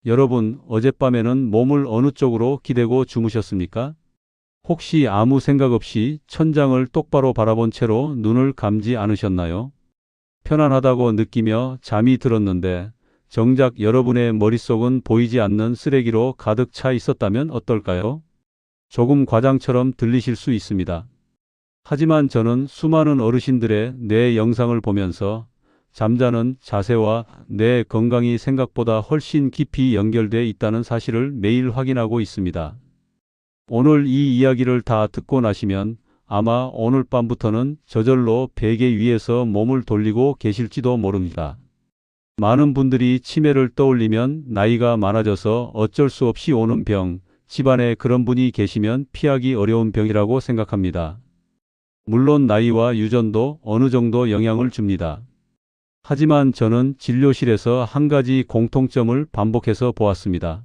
여러분, 어젯밤에는 몸을 어느 쪽으로 기대고 주무셨습니까? 혹시 아무 생각 없이 천장을 똑바로 바라본 채로 눈을 감지 않으셨나요? 편안하다고 느끼며 잠이 들었는데 정작 여러분의 머릿속은 보이지 않는 쓰레기로 가득 차 있었다면 어떨까요? 조금 과장처럼 들리실 수 있습니다. 하지만 저는 수많은 어르신들의 뇌 영상을 보면서 잠자는 자세와 뇌 건강이 생각보다 훨씬 깊이 연결되어 있다는 사실을 매일 확인하고 있습니다. 오늘 이 이야기를 다 듣고 나시면 아마 오늘 밤부터는 저절로 베개 위에서 몸을 돌리고 계실지도 모릅니다. 많은 분들이 치매를 떠올리면 나이가 많아져서 어쩔 수 없이 오는 병, 집안에 그런 분이 계시면 피하기 어려운 병이라고 생각합니다. 물론 나이와 유전도 어느 정도 영향을 줍니다. 하지만 저는 진료실에서 한 가지 공통점을 반복해서 보았습니다.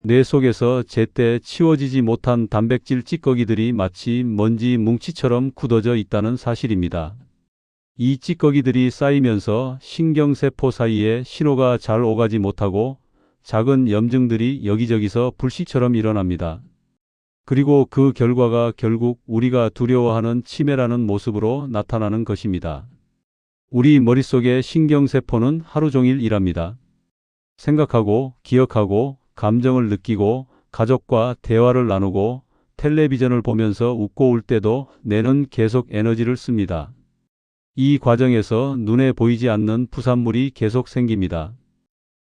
뇌 속에서 제때 치워지지 못한 단백질 찌꺼기들이 마치 먼지 뭉치처럼 굳어져 있다는 사실입니다. 이 찌꺼기들이 쌓이면서 신경세포 사이에 신호가 잘 오가지 못하고 작은 염증들이 여기저기서 불씨처럼 일어납니다. 그리고 그 결과가 결국 우리가 두려워하는 치매라는 모습으로 나타나는 것입니다. 우리 머릿속의 신경세포는 하루 종일 일합니다. 생각하고, 기억하고, 감정을 느끼고, 가족과 대화를 나누고, 텔레비전을 보면서 웃고 울 때도 뇌는 계속 에너지를 씁니다. 이 과정에서 눈에 보이지 않는 부산물이 계속 생깁니다.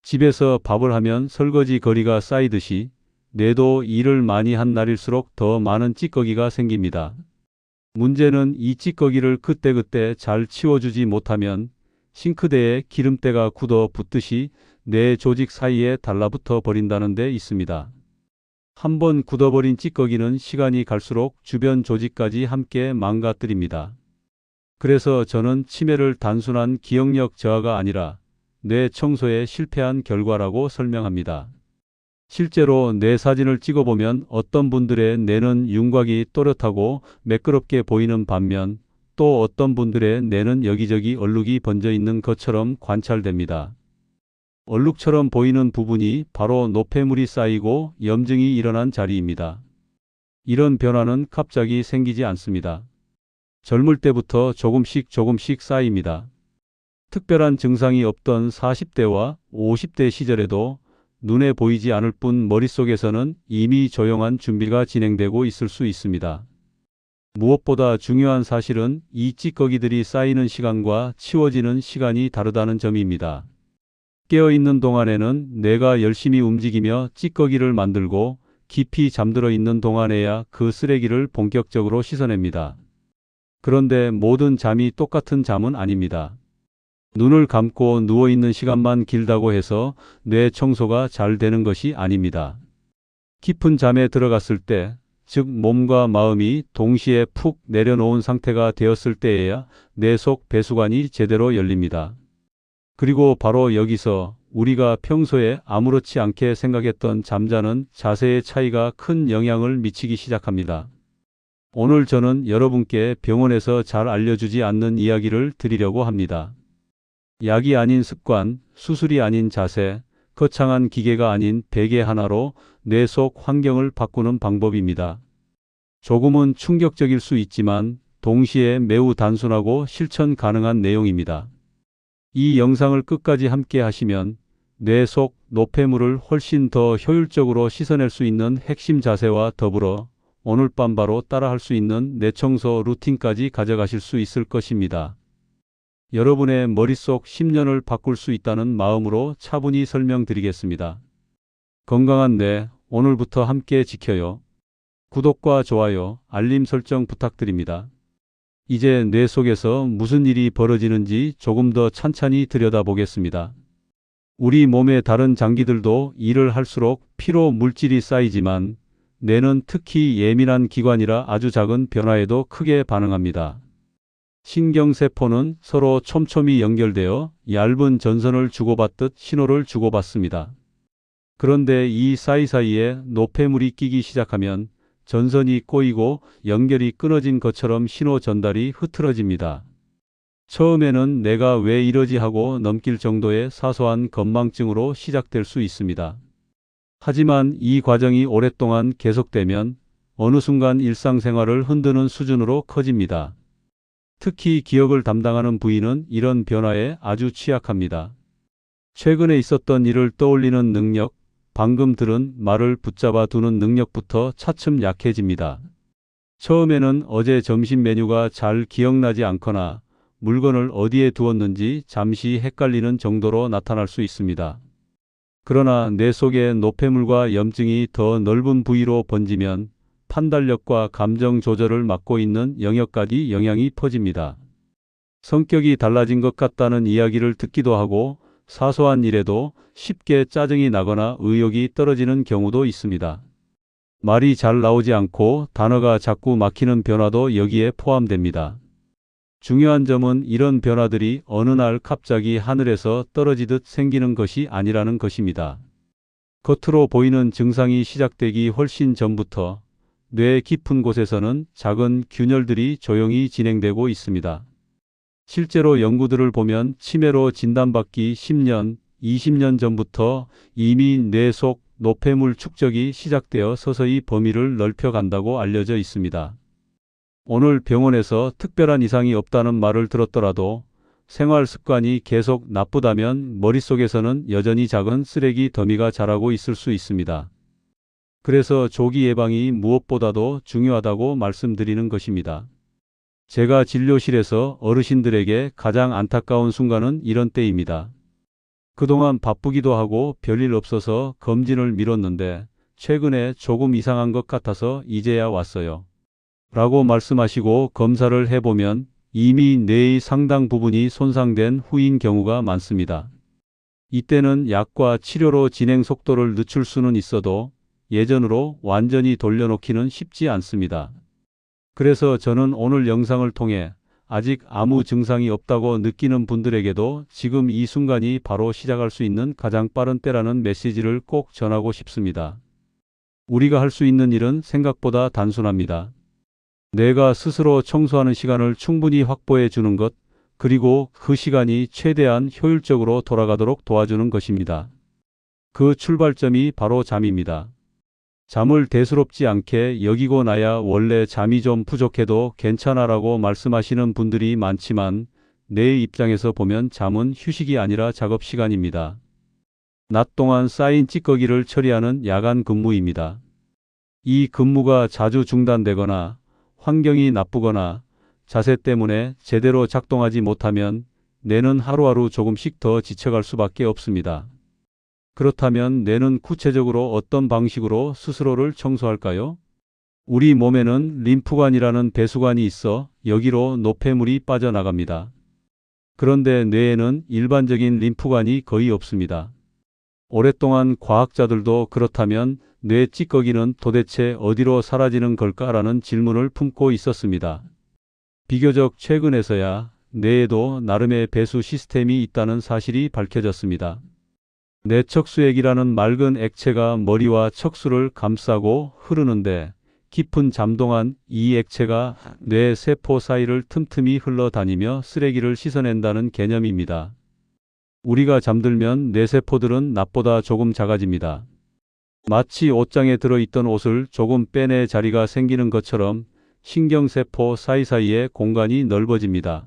집에서 밥을 하면 설거지 거리가 쌓이듯이 뇌도 일을 많이 한 날일수록 더 많은 찌꺼기가 생깁니다. 문제는 이 찌꺼기를 그때그때 잘 치워주지 못하면 싱크대에 기름때가 굳어 붙듯이 뇌 조직 사이에 달라붙어 버린다는 데 있습니다. 한번 굳어버린 찌꺼기는 시간이 갈수록 주변 조직까지 함께 망가뜨립니다. 그래서 저는 치매를 단순한 기억력 저하가 아니라 뇌 청소에 실패한 결과라고 설명합니다. 실제로 뇌 사진을 찍어보면 어떤 분들의 뇌는 윤곽이 또렷하고 매끄럽게 보이는 반면 또 어떤 분들의 뇌는 여기저기 얼룩이 번져 있는 것처럼 관찰됩니다. 얼룩처럼 보이는 부분이 바로 노폐물이 쌓이고 염증이 일어난 자리입니다. 이런 변화는 갑자기 생기지 않습니다. 젊을 때부터 조금씩 쌓입니다. 특별한 증상이 없던 40대와 50대 시절에도 눈에 보이지 않을 뿐 머릿속에서는 이미 조용한 준비가 진행되고 있을 수 있습니다. 무엇보다 중요한 사실은 이 찌꺼기들이 쌓이는 시간과 치워지는 시간이 다르다는 점입니다. 깨어있는 동안에는 뇌가 열심히 움직이며 찌꺼기를 만들고 깊이 잠들어 있는 동안에야 그 쓰레기를 본격적으로 씻어냅니다. 그런데 모든 잠이 똑같은 잠은 아닙니다. 눈을 감고 누워있는 시간만 길다고 해서 뇌 청소가 잘 되는 것이 아닙니다. 깊은 잠에 들어갔을 때, 즉 몸과 마음이 동시에 푹 내려놓은 상태가 되었을 때에야 뇌 속 배수관이 제대로 열립니다. 그리고 바로 여기서 우리가 평소에 아무렇지 않게 생각했던 잠자는 자세의 차이가 큰 영향을 미치기 시작합니다. 오늘 저는 여러분께 병원에서 잘 알려주지 않는 이야기를 드리려고 합니다. 약이 아닌 습관, 수술이 아닌 자세, 거창한 기계가 아닌 베개 하나로 뇌 속 환경을 바꾸는 방법입니다. 조금은 충격적일 수 있지만 동시에 매우 단순하고 실천 가능한 내용입니다. 이 영상을 끝까지 함께 하시면 뇌 속 노폐물을 훨씬 더 효율적으로 씻어낼 수 있는 핵심 자세와 더불어 오늘 밤 바로 따라할 수 있는 뇌청소 루틴까지 가져가실 수 있을 것입니다. 여러분의 머릿속 10년을 바꿀 수 있다는 마음으로 차분히 설명드리겠습니다. 건강한 뇌, 오늘부터 함께 지켜요. 구독과 좋아요, 알림 설정 부탁드립니다. 이제 뇌 속에서 무슨 일이 벌어지는지 조금 더 찬찬히 들여다보겠습니다. 우리 몸의 다른 장기들도 일을 할수록 피로 물질이 쌓이지만 뇌는 특히 예민한 기관이라 아주 작은 변화에도 크게 반응합니다. 신경세포는 서로 촘촘히 연결되어 얇은 전선을 주고받듯 신호를 주고받습니다. 그런데 이 사이사이에 노폐물이 끼기 시작하면 전선이 꼬이고 연결이 끊어진 것처럼 신호 전달이 흐트러집니다. 처음에는 내가 왜 이러지 하고 넘길 정도의 사소한 건망증으로 시작될 수 있습니다. 하지만 이 과정이 오랫동안 계속되면 어느 순간 일상생활을 흔드는 수준으로 커집니다. 특히 기억을 담당하는 부위는 이런 변화에 아주 취약합니다. 최근에 있었던 일을 떠올리는 능력, 방금 들은 말을 붙잡아 두는 능력부터 차츰 약해집니다. 처음에는 어제 점심 메뉴가 잘 기억나지 않거나 물건을 어디에 두었는지 잠시 헷갈리는 정도로 나타날 수 있습니다. 그러나 뇌 속의 노폐물과 염증이 더 넓은 부위로 번지면 판단력과 감정 조절을 맡고 있는 영역까지 영향이 퍼집니다. 성격이 달라진 것 같다는 이야기를 듣기도 하고 사소한 일에도 쉽게 짜증이 나거나 의욕이 떨어지는 경우도 있습니다. 말이 잘 나오지 않고 단어가 자꾸 막히는 변화도 여기에 포함됩니다. 중요한 점은 이런 변화들이 어느 날 갑자기 하늘에서 떨어지듯 생기는 것이 아니라는 것입니다. 겉으로 보이는 증상이 시작되기 훨씬 전부터 뇌 깊은 곳에서는 작은 균열들이 조용히 진행되고 있습니다. 실제로 연구들을 보면 치매로 진단받기 10년, 20년 전부터 이미 뇌 속 노폐물 축적이 시작되어 서서히 범위를 넓혀간다고 알려져 있습니다. 오늘 병원에서 특별한 이상이 없다는 말을 들었더라도 생활 습관이 계속 나쁘다면 머릿속에서는 여전히 작은 쓰레기 더미가 자라고 있을 수 있습니다. 그래서 조기 예방이 무엇보다도 중요하다고 말씀드리는 것입니다. 제가 진료실에서 어르신들에게 가장 안타까운 순간은 이런 때입니다. 그동안 바쁘기도 하고 별일 없어서 검진을 미뤘는데 최근에 조금 이상한 것 같아서 이제야 왔어요. 라고 말씀하시고 검사를 해보면 이미 뇌의 상당 부분이 손상된 후인 경우가 많습니다. 이때는 약과 치료로 진행 속도를 늦출 수는 있어도 예전으로 완전히 돌려놓기는 쉽지 않습니다. 그래서 저는 오늘 영상을 통해 아직 아무 증상이 없다고 느끼는 분들에게도 지금 이 순간이 바로 시작할 수 있는 가장 빠른 때라는 메시지를 꼭 전하고 싶습니다. 우리가 할 수 있는 일은 생각보다 단순합니다. 내가 스스로 청소하는 시간을 충분히 확보해 주는 것, 그리고 그 시간이 최대한 효율적으로 돌아가도록 도와주는 것입니다. 그 출발점이 바로 잠입니다. 잠을 대수롭지 않게 여기고 나야 원래 잠이 좀 부족해도 괜찮아라고 말씀하시는 분들이 많지만 내 입장에서 보면 잠은 휴식이 아니라 작업 시간입니다. 낮 동안 쌓인 찌꺼기를 처리하는 야간 근무입니다. 이 근무가 자주 중단되거나 환경이 나쁘거나 자세 때문에 제대로 작동하지 못하면 뇌는 하루하루 조금씩 더 지쳐갈 수밖에 없습니다. 그렇다면 뇌는 구체적으로 어떤 방식으로 스스로를 청소할까요? 우리 몸에는 림프관이라는 배수관이 있어 여기로 노폐물이 빠져나갑니다. 그런데 뇌에는 일반적인 림프관이 거의 없습니다. 오랫동안 과학자들도 그렇다면 뇌 찌꺼기는 도대체 어디로 사라지는 걸까라는 질문을 품고 있었습니다. 비교적 최근에서야 뇌에도 나름의 배수 시스템이 있다는 사실이 밝혀졌습니다. 뇌척수액이라는 맑은 액체가 머리와 척수를 감싸고 흐르는데 깊은 잠 동안 이 액체가 뇌 세포 사이를 틈틈이 흘러다니며 쓰레기를 씻어낸다는 개념입니다. 우리가 잠들면 뇌세포들은 낮보다 조금 작아집니다. 마치 옷장에 들어있던 옷을 조금 빼내 자리가 생기는 것처럼 신경세포 사이사이에 공간이 넓어집니다.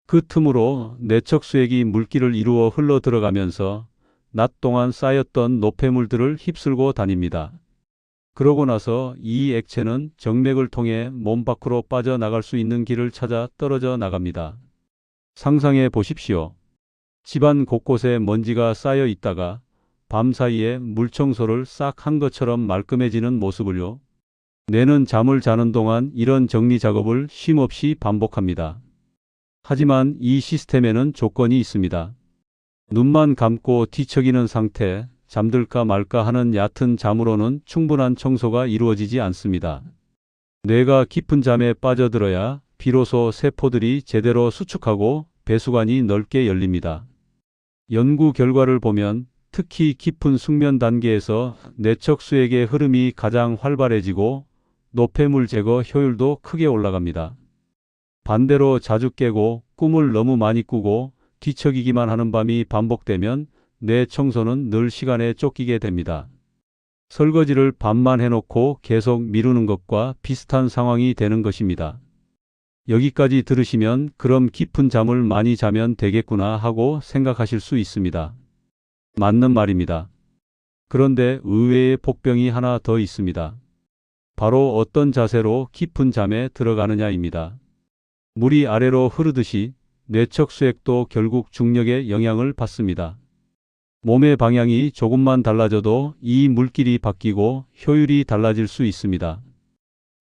그 틈으로 뇌척수액이 물기를 이루어 흘러 들어가면서 낮 동안 쌓였던 노폐물들을 휩쓸고 다닙니다. 그러고 나서 이 액체는 정맥을 통해 몸 밖으로 빠져나갈 수 있는 길을 찾아 떨어져 나갑니다. 상상해 보십시오. 집안 곳곳에 먼지가 쌓여 있다가 밤사이에 물청소를 싹 한 것처럼 말끔해지는 모습을요. 뇌는 잠을 자는 동안 이런 정리 작업을 쉼없이 반복합니다. 하지만 이 시스템에는 조건이 있습니다. 눈만 감고 뒤척이는 상태, 잠들까 말까 하는 얕은 잠으로는 충분한 청소가 이루어지지 않습니다. 뇌가 깊은 잠에 빠져들어야 비로소 세포들이 제대로 수축하고 배수관이 넓게 열립니다. 연구 결과를 보면 특히 깊은 숙면 단계에서 뇌척수액의 흐름이 가장 활발해지고 노폐물 제거 효율도 크게 올라갑니다. 반대로 자주 깨고 꿈을 너무 많이 꾸고 뒤척이기만 하는 밤이 반복되면 뇌 청소는 늘 시간에 쫓기게 됩니다. 설거지를 밤만 해놓고 계속 미루는 것과 비슷한 상황이 되는 것입니다. 여기까지 들으시면 그럼 깊은 잠을 많이 자면 되겠구나 하고 생각하실 수 있습니다. 맞는 말입니다. 그런데 의외의 복병이 하나 더 있습니다. 바로 어떤 자세로 깊은 잠에 들어가느냐입니다. 물이 아래로 흐르듯이 뇌척 수액도 결국 중력의 영향을 받습니다. 몸의 방향이 조금만 달라져도 이 물길이 바뀌고 효율이 달라질 수 있습니다.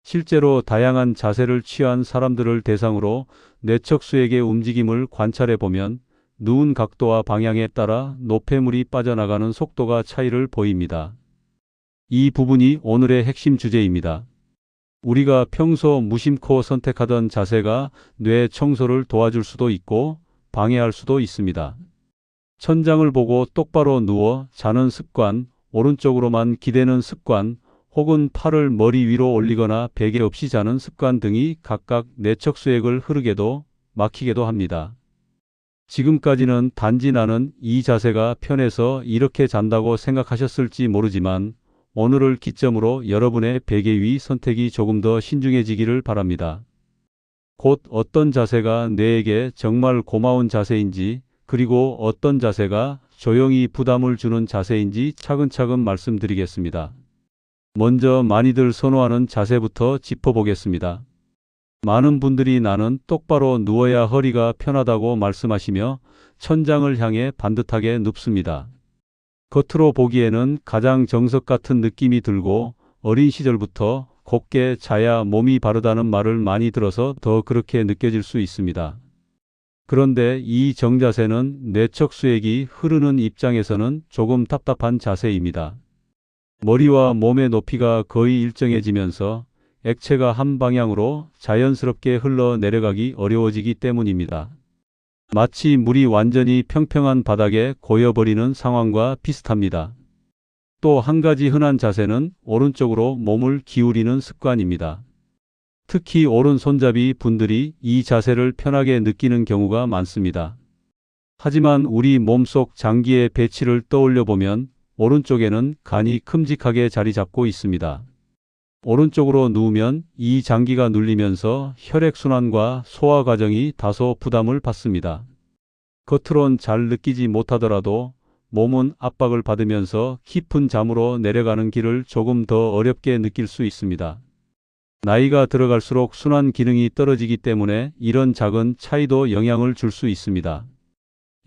실제로 다양한 자세를 취한 사람들을 대상으로 뇌척 수액의 움직임을 관찰해 보면 누운 각도와 방향에 따라 노폐물이 빠져나가는 속도가 차이를 보입니다. 이 부분이 오늘의 핵심 주제입니다. 우리가 평소 무심코 선택하던 자세가 뇌 청소를 도와줄 수도 있고 방해할 수도 있습니다. 천장을 보고 똑바로 누워 자는 습관, 오른쪽으로만 기대는 습관, 혹은 팔을 머리 위로 올리거나 베개 없이 자는 습관 등이 각각 뇌척 수액을 흐르게도 막히게도 합니다. 지금까지는 단지 나는 이 자세가 편해서 이렇게 잔다고 생각하셨을지 모르지만 오늘을 기점으로 여러분의 베개 위 선택이 조금 더 신중해지기를 바랍니다. 곧 어떤 자세가 뇌에게 정말 고마운 자세인지 그리고 어떤 자세가 조용히 부담을 주는 자세인지 차근차근 말씀드리겠습니다. 먼저 많이들 선호하는 자세부터 짚어보겠습니다. 많은 분들이 나는 똑바로 누워야 허리가 편하다고 말씀하시며 천장을 향해 반듯하게 눕습니다. 겉으로 보기에는 가장 정석 같은 느낌이 들고 어린 시절부터 곱게 자야 몸이 바르다는 말을 많이 들어서 더 그렇게 느껴질 수 있습니다. 그런데 이 정자세는 뇌척 수액이 흐르는 입장에서는 조금 답답한 자세입니다. 머리와 몸의 높이가 거의 일정해지면서 액체가 한 방향으로 자연스럽게 흘러내려가기 어려워지기 때문입니다. 마치 물이 완전히 평평한 바닥에 고여버리는 상황과 비슷합니다. 또 한 가지 흔한 자세는 오른쪽으로 몸을 기울이는 습관입니다. 특히 오른손잡이 분들이 이 자세를 편하게 느끼는 경우가 많습니다. 하지만 우리 몸속 장기의 배치를 떠올려 보면 오른쪽에는 간이 큼직하게 자리 잡고 있습니다. 오른쪽으로 누우면 이 장기가 눌리면서 혈액순환과 소화 과정이 다소 부담을 받습니다. 겉으론 잘 느끼지 못하더라도 몸은 압박을 받으면서 깊은 잠으로 내려가는 길을 조금 더 어렵게 느낄 수 있습니다. 나이가 들어갈수록 순환 기능이 떨어지기 때문에 이런 작은 차이도 영향을 줄 수 있습니다.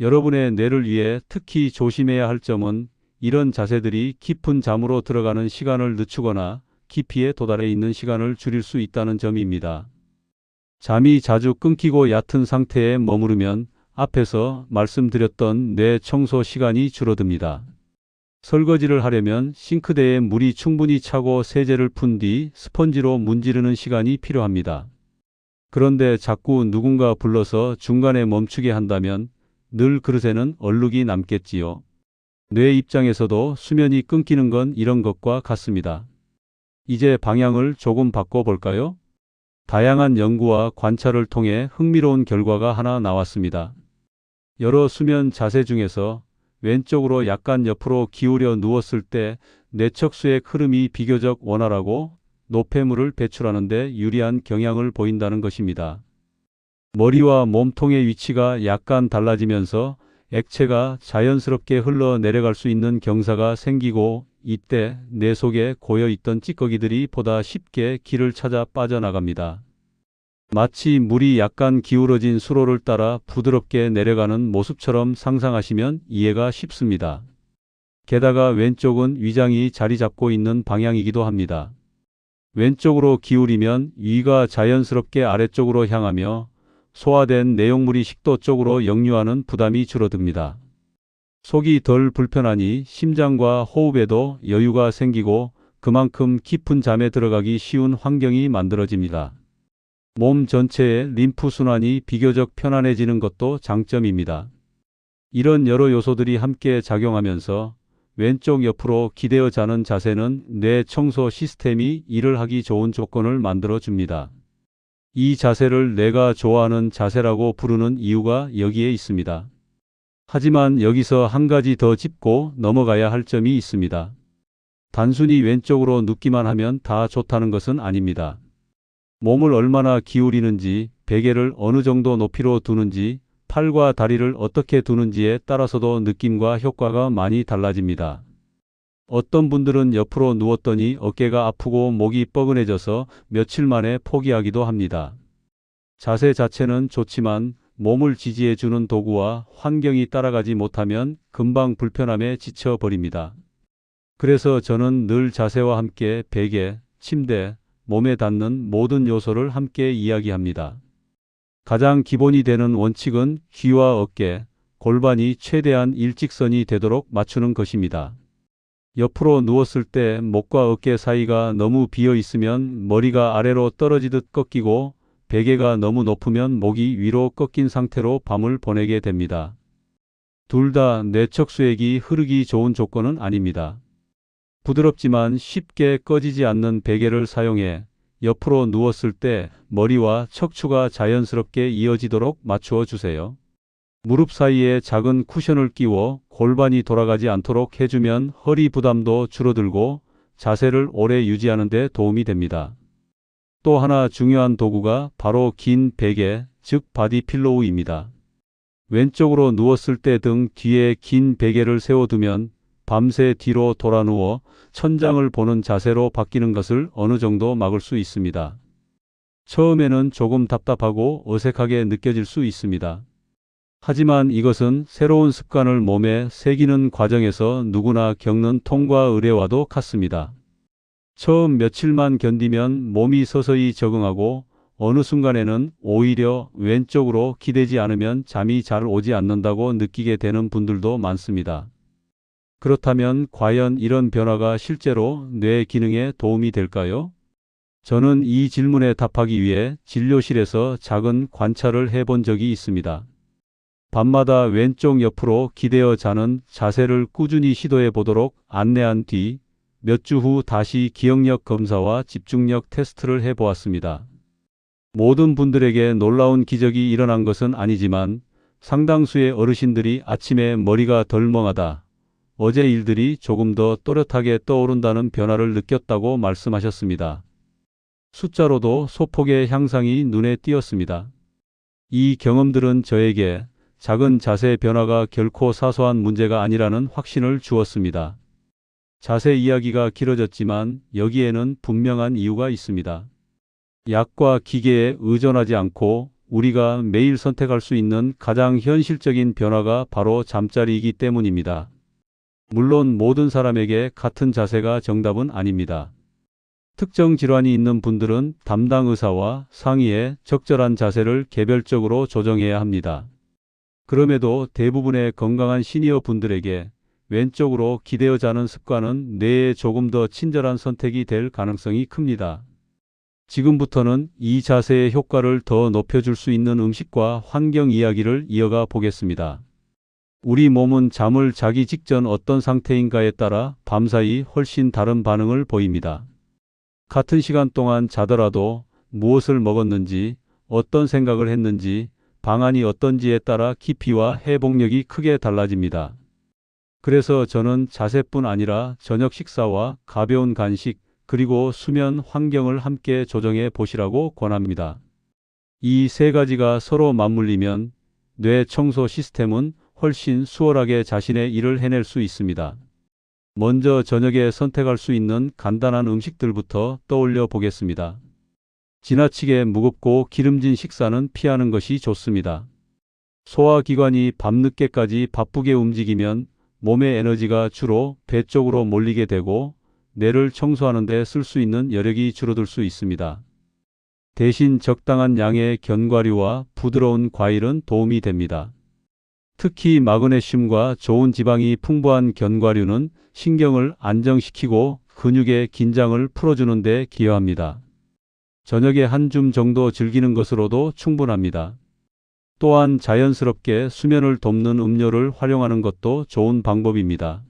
여러분의 뇌를 위해 특히 조심해야 할 점은 이런 자세들이 깊은 잠으로 들어가는 시간을 늦추거나 깊이에 도달해 있는 시간을 줄일 수 있다는 점입니다. 잠이 자주 끊기고 얕은 상태에 머무르면 앞에서 말씀드렸던 뇌 청소 시간이 줄어듭니다. 설거지를 하려면 싱크대에 물이 충분히 차고 세제를 푼 뒤 스펀지로 문지르는 시간이 필요합니다. 그런데 자꾸 누군가 불러서 중간에 멈추게 한다면 늘 그릇에는 얼룩이 남겠지요. 뇌 입장에서도 수면이 끊기는 건 이런 것과 같습니다. 이제 방향을 조금 바꿔볼까요? 다양한 연구와 관찰을 통해 흥미로운 결과가 하나 나왔습니다. 여러 수면 자세 중에서 왼쪽으로 약간 옆으로 기울여 누웠을 때 뇌척 수액 흐름이 비교적 원활하고 노폐물을 배출하는 데 유리한 경향을 보인다는 것입니다. 머리와 몸통의 위치가 약간 달라지면서 액체가 자연스럽게 흘러내려갈 수 있는 경사가 생기고 이때 뇌 속에 고여있던 찌꺼기들이 보다 쉽게 길을 찾아 빠져나갑니다. 마치 물이 약간 기울어진 수로를 따라 부드럽게 내려가는 모습처럼 상상하시면 이해가 쉽습니다. 게다가 왼쪽은 위장이 자리 잡고 있는 방향이기도 합니다. 왼쪽으로 기울이면 위가 자연스럽게 아래쪽으로 향하며 소화된 내용물이 식도 쪽으로 역류하는 부담이 줄어듭니다. 속이 덜 불편하니 심장과 호흡에도 여유가 생기고 그만큼 깊은 잠에 들어가기 쉬운 환경이 만들어집니다. 몸 전체의 림프 순환이 비교적 편안해지는 것도 장점입니다. 이런 여러 요소들이 함께 작용하면서 왼쪽 옆으로 기대어 자는 자세는 뇌 청소 시스템이 일을 하기 좋은 조건을 만들어 줍니다. 이 자세를 내가 좋아하는 자세라고 부르는 이유가 여기에 있습니다. 하지만 여기서 한 가지 더 짚고 넘어가야 할 점이 있습니다. 단순히 왼쪽으로 눕기만 하면 다 좋다는 것은 아닙니다. 몸을 얼마나 기울이는지, 베개를 어느 정도 높이로 두는지, 팔과 다리를 어떻게 두는지에 따라서도 느낌과 효과가 많이 달라집니다. 어떤 분들은 옆으로 누웠더니 어깨가 아프고 목이 뻐근해져서 며칠 만에 포기하기도 합니다. 자세 자체는 좋지만 몸을 지지해주는 도구와 환경이 따라가지 못하면 금방 불편함에 지쳐버립니다. 그래서 저는 늘 자세와 함께 베개, 침대, 몸에 닿는 모든 요소를 함께 이야기합니다. 가장 기본이 되는 원칙은 귀와 어깨, 골반이 최대한 일직선이 되도록 맞추는 것입니다. 옆으로 누웠을 때 목과 어깨 사이가 너무 비어 있으면 머리가 아래로 떨어지듯 꺾이고 베개가 너무 높으면 목이 위로 꺾인 상태로 밤을 보내게 됩니다. 둘 다 뇌척수액이 흐르기 좋은 조건은 아닙니다. 부드럽지만 쉽게 꺼지지 않는 베개를 사용해 옆으로 누웠을 때 머리와 척추가 자연스럽게 이어지도록 맞추어 주세요. 무릎 사이에 작은 쿠션을 끼워 골반이 돌아가지 않도록 해주면 허리 부담도 줄어들고 자세를 오래 유지하는 데 도움이 됩니다. 또 하나 중요한 도구가 바로 긴 베개, 즉 바디 필로우입니다. 왼쪽으로 누웠을 때 등 뒤에 긴 베개를 세워두면 밤새 뒤로 돌아 누워 천장을 보는 자세로 바뀌는 것을 어느 정도 막을 수 있습니다. 처음에는 조금 답답하고 어색하게 느껴질 수 있습니다. 하지만 이것은 새로운 습관을 몸에 새기는 과정에서 누구나 겪는 통과 의례와도 같습니다. 처음 며칠만 견디면 몸이 서서히 적응하고 어느 순간에는 오히려 왼쪽으로 기대지 않으면 잠이 잘 오지 않는다고 느끼게 되는 분들도 많습니다. 그렇다면 과연 이런 변화가 실제로 뇌 기능에 도움이 될까요? 저는 이 질문에 답하기 위해 진료실에서 작은 관찰을 해본 적이 있습니다. 밤마다 왼쪽 옆으로 기대어 자는 자세를 꾸준히 시도해 보도록 안내한 뒤 몇 주 후 다시 기억력 검사와 집중력 테스트를 해보았습니다. 모든 분들에게 놀라운 기적이 일어난 것은 아니지만 상당수의 어르신들이 아침에 머리가 덜 멍하다, 어제 일들이 조금 더 또렷하게 떠오른다는 변화를 느꼈다고 말씀하셨습니다. 숫자로도 소폭의 향상이 눈에 띄었습니다. 이 경험들은 저에게 작은 자세 변화가 결코 사소한 문제가 아니라는 확신을 주었습니다. 자세 이야기가 길어졌지만 여기에는 분명한 이유가 있습니다. 약과 기계에 의존하지 않고 우리가 매일 선택할 수 있는 가장 현실적인 변화가 바로 잠자리이기 때문입니다. 물론 모든 사람에게 같은 자세가 정답은 아닙니다. 특정 질환이 있는 분들은 담당 의사와 상의해 적절한 자세를 개별적으로 조정해야 합니다. 그럼에도 대부분의 건강한 시니어 분들에게 왼쪽으로 기대어 자는 습관은 뇌에 조금 더 친절한 선택이 될 가능성이 큽니다. 지금부터는 이 자세의 효과를 더 높여줄 수 있는 음식과 환경 이야기를 이어가 보겠습니다. 우리 몸은 잠을 자기 직전 어떤 상태인가에 따라 밤사이 훨씬 다른 반응을 보입니다. 같은 시간 동안 자더라도 무엇을 먹었는지, 어떤 생각을 했는지, 방안이 어떤지에 따라 깊이와 회복력이 크게 달라집니다. 그래서 저는 자세뿐 아니라 저녁 식사와 가벼운 간식, 그리고 수면 환경을 함께 조정해 보시라고 권합니다. 이 세 가지가 서로 맞물리면 뇌 청소 시스템은 훨씬 수월하게 자신의 일을 해낼 수 있습니다. 먼저 저녁에 선택할 수 있는 간단한 음식들부터 떠올려 보겠습니다. 지나치게 무겁고 기름진 식사는 피하는 것이 좋습니다. 소화기관이 밤늦게까지 바쁘게 움직이면 몸의 에너지가 주로 배 쪽으로 몰리게 되고 뇌를 청소하는 데 쓸 수 있는 여력이 줄어들 수 있습니다. 대신 적당한 양의 견과류와 부드러운 과일은 도움이 됩니다. 특히 마그네슘과 좋은 지방이 풍부한 견과류는 신경을 안정시키고 근육의 긴장을 풀어주는 데 기여합니다. 저녁에 한 줌 정도 즐기는 것으로도 충분합니다. 또한 자연스럽게 수면을 돕는 음료를 활용하는 것도 좋은 방법입니다.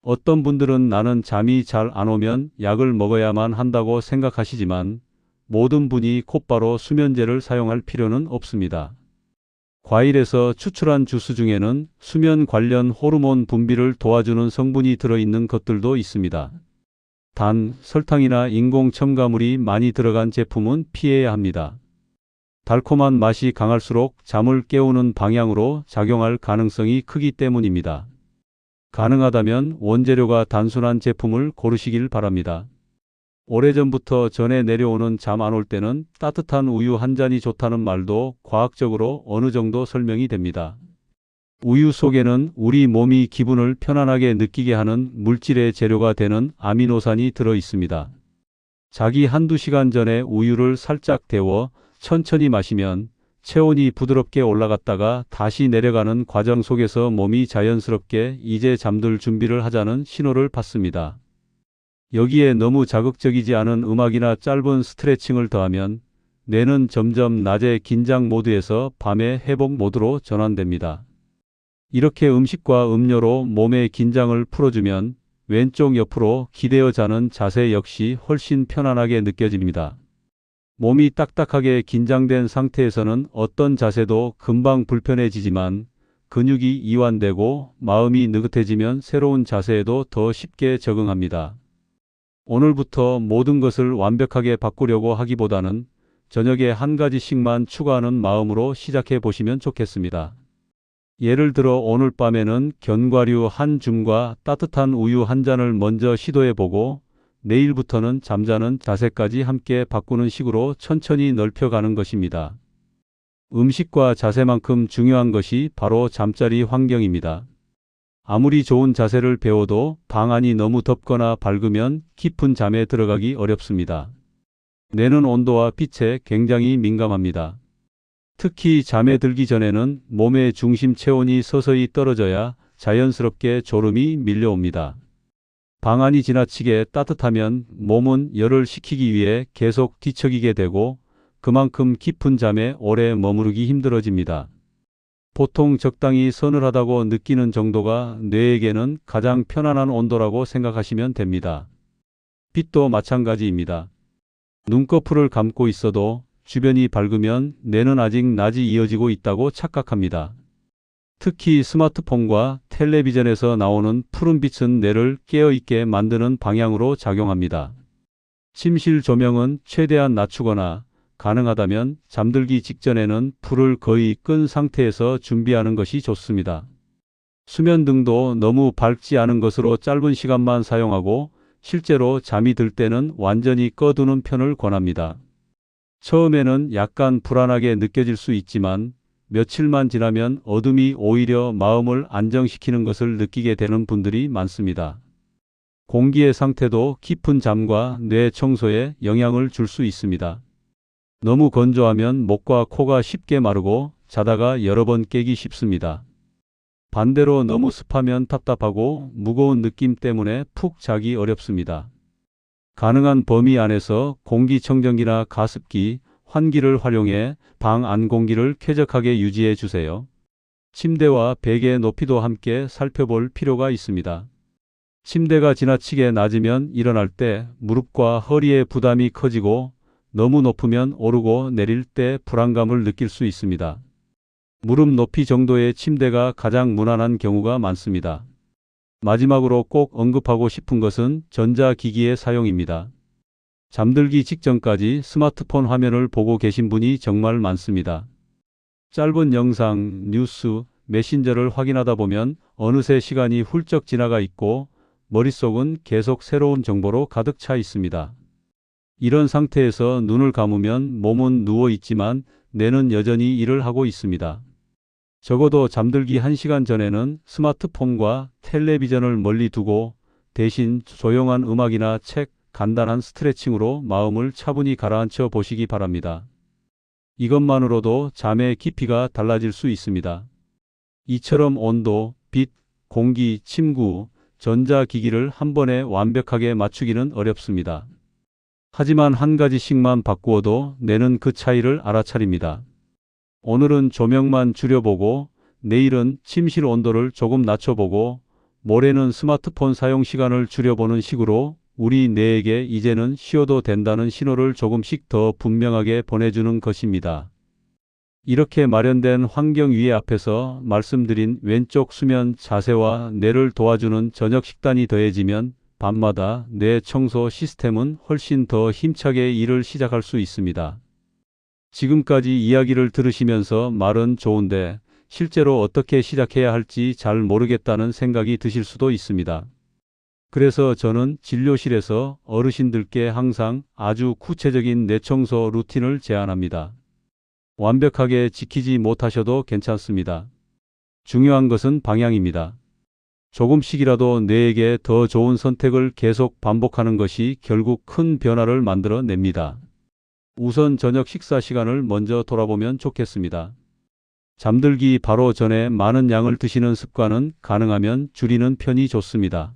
어떤 분들은 나는 잠이 잘 안 오면 약을 먹어야만 한다고 생각하시지만 모든 분이 곧바로 수면제를 사용할 필요는 없습니다. 과일에서 추출한 주스 중에는 수면 관련 호르몬 분비를 도와주는 성분이 들어있는 것들도 있습니다. 단, 설탕이나 인공 첨가물이 많이 들어간 제품은 피해야 합니다. 달콤한 맛이 강할수록 잠을 깨우는 방향으로 작용할 가능성이 크기 때문입니다. 가능하다면 원재료가 단순한 제품을 고르시길 바랍니다. 오래전부터 전해 내려오는 잠 안 올 때는 따뜻한 우유 한 잔이 좋다는 말도 과학적으로 어느 정도 설명이 됩니다. 우유 속에는 우리 몸이 기분을 편안하게 느끼게 하는 물질의 재료가 되는 아미노산이 들어 있습니다. 자기 한두 시간 전에 우유를 살짝 데워 천천히 마시면 체온이 부드럽게 올라갔다가 다시 내려가는 과정 속에서 몸이 자연스럽게 이제 잠들 준비를 하자는 신호를 받습니다. 여기에 너무 자극적이지 않은 음악이나 짧은 스트레칭을 더하면 뇌는 점점 낮의 긴장 모드에서 밤의 회복 모드로 전환됩니다. 이렇게 음식과 음료로 몸의 긴장을 풀어주면 왼쪽 옆으로 기대어 자는 자세 역시 훨씬 편안하게 느껴집니다. 몸이 딱딱하게 긴장된 상태에서는 어떤 자세도 금방 불편해지지만 근육이 이완되고 마음이 느긋해지면 새로운 자세에도 더 쉽게 적응합니다. 오늘부터 모든 것을 완벽하게 바꾸려고 하기보다는 저녁에 한 가지씩만 추가하는 마음으로 시작해 보시면 좋겠습니다. 예를 들어 오늘 밤에는 견과류 한 줌과 따뜻한 우유 한 잔을 먼저 시도해 보고 내일부터는 잠자는 자세까지 함께 바꾸는 식으로 천천히 넓혀가는 것입니다. 음식과 자세만큼 중요한 것이 바로 잠자리 환경입니다. 아무리 좋은 자세를 배워도 방 안이 너무 덥거나 밝으면 깊은 잠에 들어가기 어렵습니다. 뇌는 온도와 빛에 굉장히 민감합니다. 특히 잠에 들기 전에는 몸의 중심 체온이 서서히 떨어져야 자연스럽게 졸음이 밀려옵니다. 방 안이 지나치게 따뜻하면 몸은 열을 식히기 위해 계속 뒤척이게 되고 그만큼 깊은 잠에 오래 머무르기 힘들어집니다. 보통 적당히 서늘하다고 느끼는 정도가 뇌에게는 가장 편안한 온도라고 생각하시면 됩니다. 빛도 마찬가지입니다. 눈꺼풀을 감고 있어도 주변이 밝으면 뇌는 아직 낮이 이어지고 있다고 착각합니다. 특히 스마트폰과 텔레비전에서 나오는 푸른빛은 뇌를 깨어있게 만드는 방향으로 작용합니다. 침실 조명은 최대한 낮추거나 가능하다면 잠들기 직전에는 불을 거의 끈 상태에서 준비하는 것이 좋습니다. 수면등도 너무 밝지 않은 것으로 짧은 시간만 사용하고 실제로 잠이 들 때는 완전히 꺼두는 편을 권합니다. 처음에는 약간 불안하게 느껴질 수 있지만 며칠만 지나면 어둠이 오히려 마음을 안정시키는 것을 느끼게 되는 분들이 많습니다. 공기의 상태도 깊은 잠과 뇌 청소에 영향을 줄 수 있습니다. 너무 건조하면 목과 코가 쉽게 마르고 자다가 여러 번 깨기 쉽습니다. 반대로 너무 습하면 답답하고 무거운 느낌 때문에 푹 자기 어렵습니다. 가능한 범위 안에서 공기청정기나 가습기, 환기를 활용해 방 안 공기를 쾌적하게 유지해 주세요. 침대와 베개의 높이도 함께 살펴볼 필요가 있습니다. 침대가 지나치게 낮으면 일어날 때 무릎과 허리의 부담이 커지고 너무 높으면 오르고 내릴 때 불안감을 느낄 수 있습니다. 무릎 높이 정도의 침대가 가장 무난한 경우가 많습니다. 마지막으로 꼭 언급하고 싶은 것은 전자기기의 사용입니다. 잠들기 직전까지 스마트폰 화면을 보고 계신 분이 정말 많습니다. 짧은 영상, 뉴스, 메신저를 확인하다 보면 어느새 시간이 훌쩍 지나가 있고 머릿속은 계속 새로운 정보로 가득 차 있습니다. 이런 상태에서 눈을 감으면 몸은 누워 있지만 뇌는 여전히 일을 하고 있습니다. 적어도 잠들기 1시간 전에는 스마트폰과 텔레비전을 멀리 두고 대신 조용한 음악이나 책, 간단한 스트레칭으로 마음을 차분히 가라앉혀 보시기 바랍니다. 이것만으로도 잠의 깊이가 달라질 수 있습니다. 이처럼 온도, 빛, 공기, 침구, 전자기기를 한 번에 완벽하게 맞추기는 어렵습니다. 하지만 한 가지씩만 바꾸어도 뇌는 그 차이를 알아차립니다. 오늘은 조명만 줄여보고 내일은 침실 온도를 조금 낮춰보고 모레는 스마트폰 사용 시간을 줄여보는 식으로 우리 뇌에게 이제는 쉬어도 된다는 신호를 조금씩 더 분명하게 보내주는 것입니다. 이렇게 마련된 환경 위에 앞에서 말씀드린 왼쪽 수면 자세와 뇌를 도와주는 저녁 식단이 더해지면 밤마다 뇌 청소 시스템은 훨씬 더 힘차게 일을 시작할 수 있습니다. 지금까지 이야기를 들으시면서 말은 좋은데 실제로 어떻게 시작해야 할지 잘 모르겠다는 생각이 드실 수도 있습니다. 그래서 저는 진료실에서 어르신들께 항상 아주 구체적인 뇌청소 루틴을 제안합니다. 완벽하게 지키지 못하셔도 괜찮습니다. 중요한 것은 방향입니다. 조금씩이라도 뇌에게 더 좋은 선택을 계속 반복하는 것이 결국 큰 변화를 만들어 냅니다. 우선 저녁 식사 시간을 먼저 돌아보면 좋겠습니다. 잠들기 바로 전에 많은 양을 드시는 습관은 가능하면 줄이는 편이 좋습니다.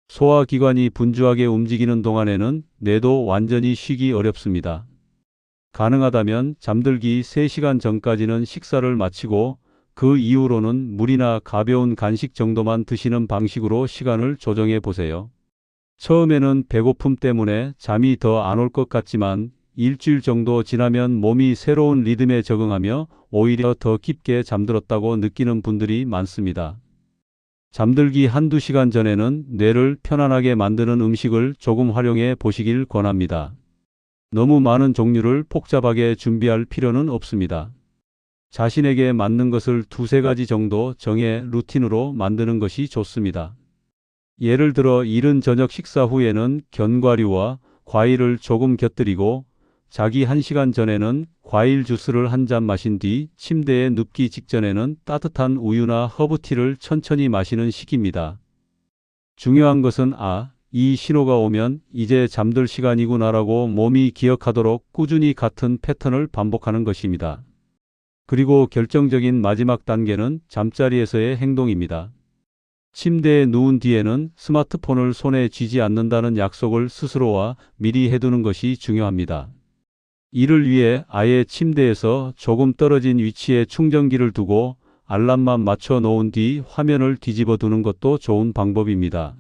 소화기관이 분주하게 움직이는 동안에는 뇌도 완전히 쉬기 어렵습니다. 가능하다면 잠들기 3시간 전까지는 식사를 마치고 그 이후로는 물이나 가벼운 간식 정도만 드시는 방식으로 시간을 조정해 보세요. 처음에는 배고픔 때문에 잠이 더 안 올 것 같지만 일주일 정도 지나면 몸이 새로운 리듬에 적응하며 오히려 더 깊게 잠들었다고 느끼는 분들이 많습니다. 잠들기 한두 시간 전에는 뇌를 편안하게 만드는 음식을 조금 활용해 보시길 권합니다. 너무 많은 종류를 복잡하게 준비할 필요는 없습니다. 자신에게 맞는 것을 2-3가지 정도 정해 루틴으로 만드는 것이 좋습니다. 예를 들어 이른 저녁 식사 후에는 견과류와 과일을 조금 곁들이고 자기 1시간 전에는 과일 주스를 한 잔 마신 뒤 침대에 눕기 직전에는 따뜻한 우유나 허브티를 천천히 마시는 식입니다. 중요한 것은 이 신호가 오면 이제 잠들 시간이구나라고 몸이 기억하도록 꾸준히 같은 패턴을 반복하는 것입니다. 그리고 결정적인 마지막 단계는 잠자리에서의 행동입니다. 침대에 누운 뒤에는 스마트폰을 손에 쥐지 않는다는 약속을 스스로와 미리 해두는 것이 중요합니다. 이를 위해 아예 침대에서 조금 떨어진 위치에 충전기를 두고 알람만 맞춰 놓은 뒤 화면을 뒤집어 두는 것도 좋은 방법입니다.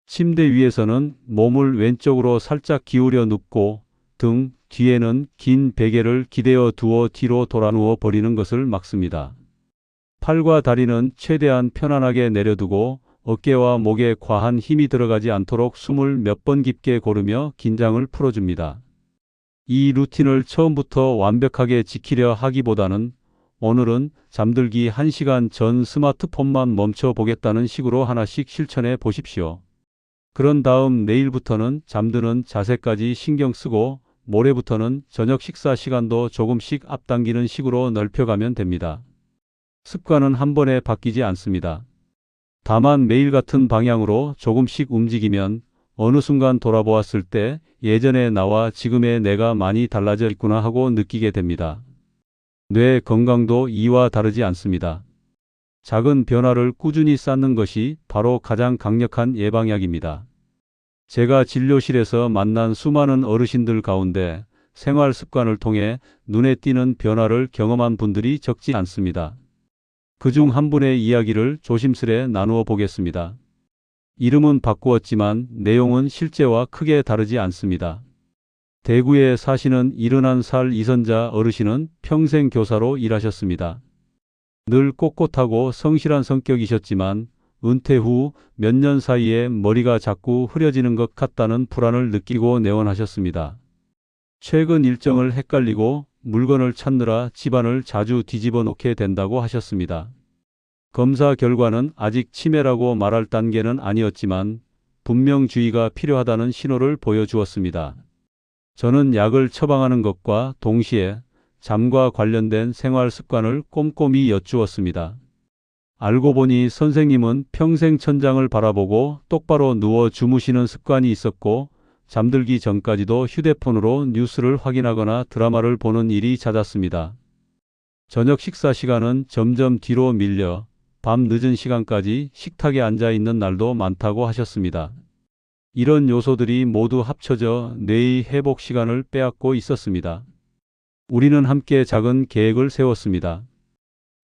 침대 위에서는 몸을 왼쪽으로 살짝 기울여 눕고 등 뒤에는 긴 베개를 기대어 두어 뒤로 돌아 누워 버리는 것을 막습니다. 팔과 다리는 최대한 편안하게 내려두고 어깨와 목에 과한 힘이 들어가지 않도록 숨을 몇 번 깊게 고르며 긴장을 풀어줍니다. 이 루틴을 처음부터 완벽하게 지키려 하기보다는 오늘은 잠들기 1시간 전 스마트폰만 멈춰 보겠다는 식으로 하나씩 실천해 보십시오. 그런 다음 내일부터는 잠드는 자세까지 신경 쓰고 모레부터는 저녁 식사 시간도 조금씩 앞당기는 식으로 넓혀가면 됩니다. 습관은 한 번에 바뀌지 않습니다. 다만 매일 같은 방향으로 조금씩 움직이면 어느 순간 돌아보았을 때 예전의 나와 지금의 내가 많이 달라져 있구나 하고 느끼게 됩니다. 뇌 건강도 이와 다르지 않습니다. 작은 변화를 꾸준히 쌓는 것이 바로 가장 강력한 예방약입니다. 제가 진료실에서 만난 수많은 어르신들 가운데 생활 습관을 통해 눈에 띄는 변화를 경험한 분들이 적지 않습니다. 그중 한 분의 이야기를 조심스레 나누어 보겠습니다. 이름은 바꾸었지만 내용은 실제와 크게 다르지 않습니다. 대구에 사시는 71살 이선자 어르신은 평생 교사로 일하셨습니다. 늘 꼿꼿하고 성실한 성격이셨지만 은퇴 후 몇 년 사이에 머리가 자꾸 흐려지는 것 같다는 불안을 느끼고 내원하셨습니다. 최근 일정을 헷갈리고 물건을 찾느라 집안을 자주 뒤집어 놓게 된다고 하셨습니다. 검사 결과는 아직 치매라고 말할 단계는 아니었지만 분명 주의가 필요하다는 신호를 보여주었습니다. 저는 약을 처방하는 것과 동시에 잠과 관련된 생활 습관을 꼼꼼히 여쭈었습니다. 알고 보니 선생님은 평생 천장을 바라보고 똑바로 누워 주무시는 습관이 있었고 잠들기 전까지도 휴대폰으로 뉴스를 확인하거나 드라마를 보는 일이 잦았습니다. 저녁 식사 시간은 점점 뒤로 밀려 밤 늦은 시간까지 식탁에 앉아 있는 날도 많다고 하셨습니다. 이런 요소들이 모두 합쳐져 뇌의 회복 시간을 빼앗고 있었습니다. 우리는 함께 작은 계획을 세웠습니다.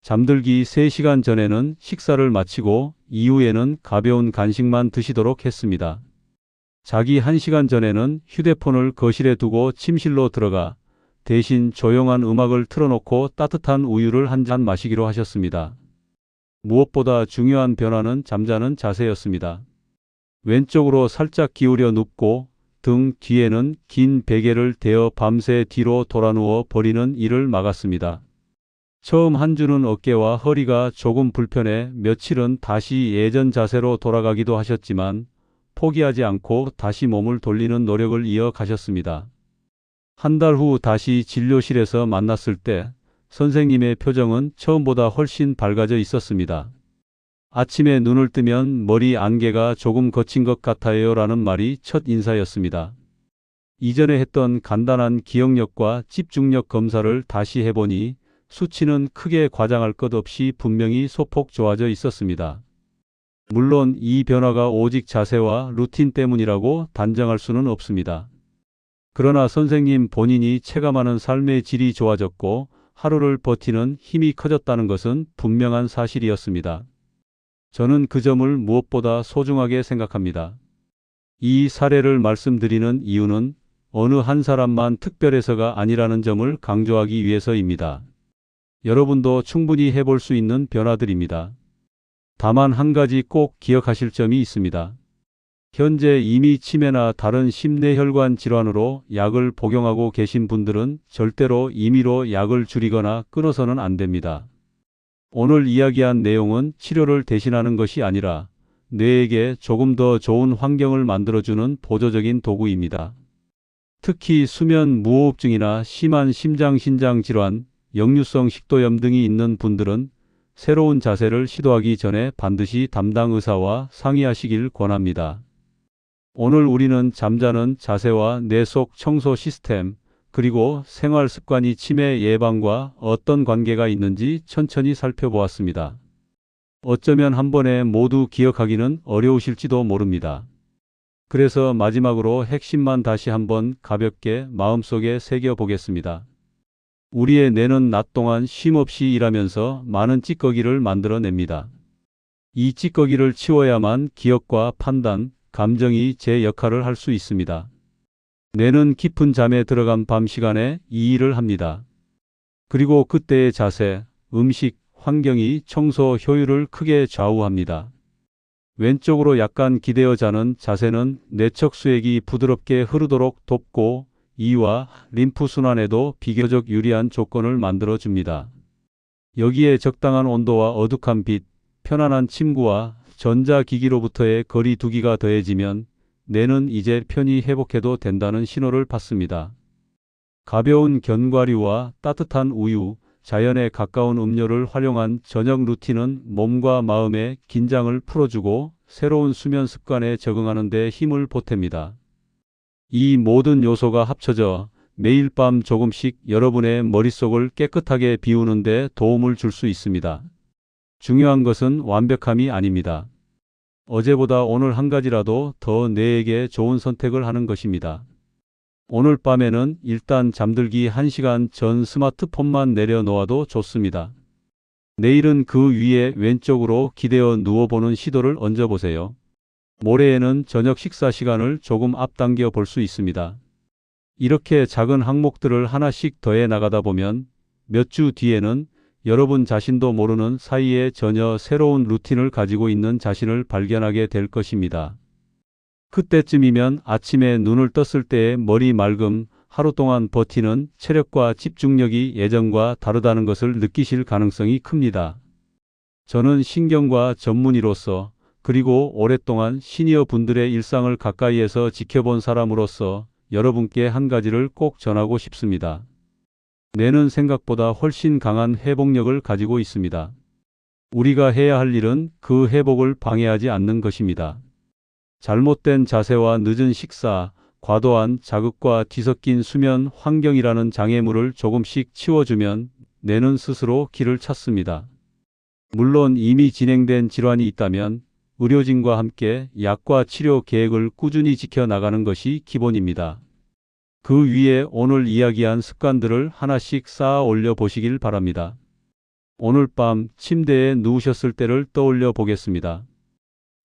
잠들기 3시간 전에는 식사를 마치고 이후에는 가벼운 간식만 드시도록 했습니다. 자기 1시간 전에는 휴대폰을 거실에 두고 침실로 들어가 대신 조용한 음악을 틀어놓고 따뜻한 우유를 한 잔 마시기로 하셨습니다. 무엇보다 중요한 변화는 잠자는 자세였습니다. 왼쪽으로 살짝 기울여 눕고 등 뒤에는 긴 베개를 대어 밤새 뒤로 돌아누워 버리는 일을 막았습니다. 처음 한 주는 어깨와 허리가 조금 불편해 며칠은 다시 예전 자세로 돌아가기도 하셨지만 포기하지 않고 다시 몸을 돌리는 노력을 이어가셨습니다. 한 달 후 다시 진료실에서 만났을 때 선생님의 표정은 처음보다 훨씬 밝아져 있었습니다. 아침에 눈을 뜨면 머리 안개가 조금 거친 것 같아요 라는 말이 첫 인사였습니다. 이전에 했던 간단한 기억력과 집중력 검사를 다시 해보니 수치는 크게 과장할 것 없이 분명히 소폭 좋아져 있었습니다. 물론 이 변화가 오직 자세와 루틴 때문이라고 단정할 수는 없습니다. 그러나 선생님 본인이 체감하는 삶의 질이 좋아졌고 하루를 버티는 힘이 커졌다는 것은 분명한 사실이었습니다. 저는 그 점을 무엇보다 소중하게 생각합니다. 이 사례를 말씀드리는 이유는 어느 한 사람만 특별해서가 아니라는 점을 강조하기 위해서입니다. 여러분도 충분히 해볼 수 있는 변화들입니다. 다만 한 가지 꼭 기억하실 점이 있습니다. 현재 이미 치매나 다른 심뇌혈관 질환으로 약을 복용하고 계신 분들은 절대로 임의로 약을 줄이거나 끊어서는 안 됩니다. 오늘 이야기한 내용은 치료를 대신하는 것이 아니라 뇌에게 조금 더 좋은 환경을 만들어주는 보조적인 도구입니다. 특히 수면 무호흡증이나 심한 심장 질환, 역류성 식도염 등이 있는 분들은 새로운 자세를 시도하기 전에 반드시 담당 의사와 상의하시길 권합니다. 오늘 우리는 잠자는 자세와 뇌 속 청소 시스템, 그리고 생활 습관이 치매 예방과 어떤 관계가 있는지 천천히 살펴보았습니다. 어쩌면 한 번에 모두 기억하기는 어려우실지도 모릅니다. 그래서 마지막으로 핵심만 다시 한번 가볍게 마음속에 새겨보겠습니다. 우리의 뇌는 낮 동안 쉼없이 일하면서 많은 찌꺼기를 만들어냅니다. 이 찌꺼기를 치워야만 기억과 판단, 감정이 제 역할을 할 수 있습니다. 뇌는 깊은 잠에 들어간 밤 시간에 이 일을 합니다. 그리고 그때의 자세, 음식, 환경이 청소 효율을 크게 좌우합니다. 왼쪽으로 약간 기대어 자는 자세는 뇌척 수액이 부드럽게 흐르도록 돕고 이와 림프 순환에도 비교적 유리한 조건을 만들어 줍니다. 여기에 적당한 온도와 어둑한 빛, 편안한 침구와 전자기기로부터의 거리 두기가 더해지면 뇌는 이제 편히 회복해도 된다는 신호를 받습니다. 가벼운 견과류와 따뜻한 우유, 자연에 가까운 음료를 활용한 저녁 루틴은 몸과 마음의 긴장을 풀어주고 새로운 수면 습관에 적응하는 데 힘을 보탭니다. 이 모든 요소가 합쳐져 매일 밤 조금씩 여러분의 머릿속을 깨끗하게 비우는 데 도움을 줄 수 있습니다. 중요한 것은 완벽함이 아닙니다. 어제보다 오늘 한 가지라도 더 뇌에게 좋은 선택을 하는 것입니다. 오늘 밤에는 일단 잠들기 1시간 전 스마트폰만 내려놓아도 좋습니다. 내일은 그 위에 왼쪽으로 기대어 누워보는 시도를 얹어보세요. 모레에는 저녁 식사 시간을 조금 앞당겨 볼 수 있습니다. 이렇게 작은 항목들을 하나씩 더해 나가다 보면 몇 주 뒤에는 여러분 자신도 모르는 사이에 전혀 새로운 루틴을 가지고 있는 자신을 발견하게 될 것입니다. 그때쯤이면 아침에 눈을 떴을 때의 머리 맑음, 하루 동안 버티는 체력과 집중력이 예전과 다르다는 것을 느끼실 가능성이 큽니다. 저는 신경과 전문의로서 그리고 오랫동안 시니어 분들의 일상을 가까이에서 지켜본 사람으로서 여러분께 한 가지를 꼭 전하고 싶습니다. 뇌는 생각보다 훨씬 강한 회복력을 가지고 있습니다. 우리가 해야 할 일은 그 회복을 방해하지 않는 것입니다. 잘못된 자세와 늦은 식사, 과도한 자극과 뒤섞인 수면 환경이라는 장애물을 조금씩 치워주면 뇌는 스스로 길을 찾습니다. 물론 이미 진행된 질환이 있다면 의료진과 함께 약과 치료 계획을 꾸준히 지켜나가는 것이 기본입니다. 그 위에 오늘 이야기한 습관들을 하나씩 쌓아 올려 보시길 바랍니다. 오늘 밤 침대에 누우셨을 때를 떠올려 보겠습니다.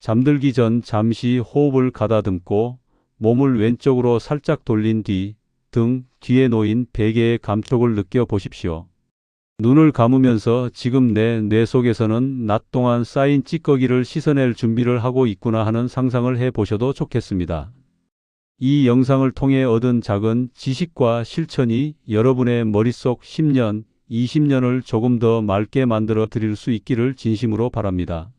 잠들기 전 잠시 호흡을 가다듬고 몸을 왼쪽으로 살짝 돌린 뒤 등 뒤에 놓인 베개의 감촉을 느껴 보십시오. 눈을 감으면서 지금 내 뇌 속에서는 낮 동안 쌓인 찌꺼기를 씻어낼 준비를 하고 있구나 하는 상상을 해 보셔도 좋겠습니다. 이 영상을 통해 얻은 작은 지식과 실천이 여러분의 머릿속 10년, 20년을 조금 더 맑게 만들어 드릴 수 있기를 진심으로 바랍니다.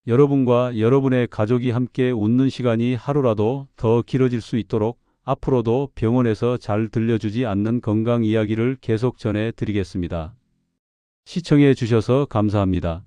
여러분과 여러분의 가족이 함께 웃는 시간이 하루라도 더 길어질 수 있도록 앞으로도 병원에서 잘 들려주지 않는 건강 이야기를 계속 전해 드리겠습니다. 시청해 주셔서 감사합니다.